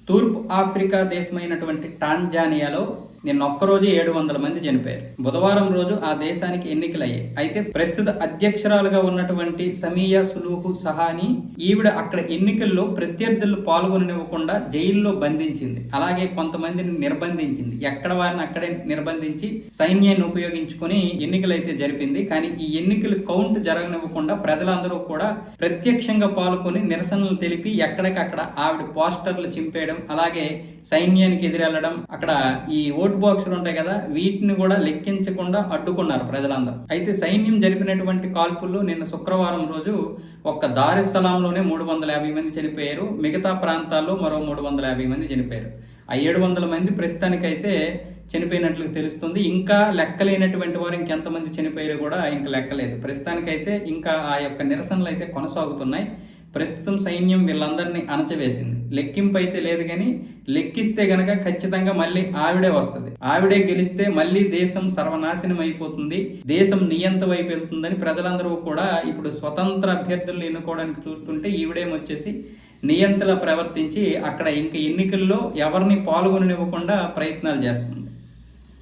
తూర్పు ఆఫ్రికా దేశమైనటువంటి టాంజానియాలో నిన్న ఒక్కరోజు 700 మంది చనిపోయారు. బుధవారం రోజు ఆ దేశానికి ఎన్నికలయ్యాయి. అయితే ప్రస్తుత అధ్యక్షురాలుగా ఉన్నటువంటి సమీయా సులూహు సహాని ఈవిడ అక్కడ ఎన్నికల్లో ప్రత్యర్థులు పాల్గొననివ్వకుండా జైల్లో బంధించింది. అలాగే కొంతమందిని నిర్బంధించింది. ఎక్కడ వారిని అక్కడే నిర్బంధించి సైన్యాన్ని ఉపయోగించుకుని ఎన్నికలైతే జరిపింది. కానీ ఈ ఎన్నికలు కౌంట్ జరగనివ్వకుండా ప్రజలందరూ కూడా ప్రత్యక్షంగా పాల్గొని నిరసనలు తెలిపి ఎక్కడికక్కడ ఆవిడ పోస్టర్లు చింపేయడం, అలాగే సైన్యానికి ఎదురెళ్లడం, అక్కడ ఈ ఓటు బాక్సులు ఉంటాయి కదా, వీటిని కూడా లెక్కించకుండా అడ్డుకున్నారు ప్రజలందరూ. అయితే సైన్యం జరిపినటువంటి కాల్పుల్లో నిన్న శుక్రవారం రోజు ఒక్క దారుస్సలాంలోనే 350 మంది చనిపోయారు. మిగతా ప్రాంతాల్లో మరో 350 మంది చనిపోయారు. ఆ 700 మంది ప్రస్తుతానికైతే చనిపోయినట్లు తెలుస్తుంది. ఇంకా లెక్కలేనటువంటి వారు ఇంకెంతమంది చనిపోయారు కూడా ఇంకా లెక్కలేదు. ప్రస్తుతానికైతే ఇంకా ఆ యొక్క నిరసనలు అయితే కొనసాగుతున్నాయి. ప్రస్తుతం సైన్యం వీళ్ళందరినీ అణచివేసింది. లెక్కింపు అయితే లేదు, కానీ లెక్కిస్తే గనక ఖచ్చితంగా మళ్ళీ ఆవిడే వస్తుంది. ఆవిడే గెలిస్తే మళ్ళీ దేశం సర్వనాశనం అయిపోతుంది, దేశం నియంత వైపు వెళ్తుందని ప్రజలందరూ కూడా ఇప్పుడు స్వతంత్ర అభ్యర్థులను ఎన్నుకోవడానికి చూస్తుంటే ఈవిడేమొచ్చేసి నియంతలా ప్రవర్తించి అక్కడ ఇంకా ఎన్నికల్లో ఎవరిని పాల్గొననివ్వకుండా ప్రయత్నాలు చేస్తుంది.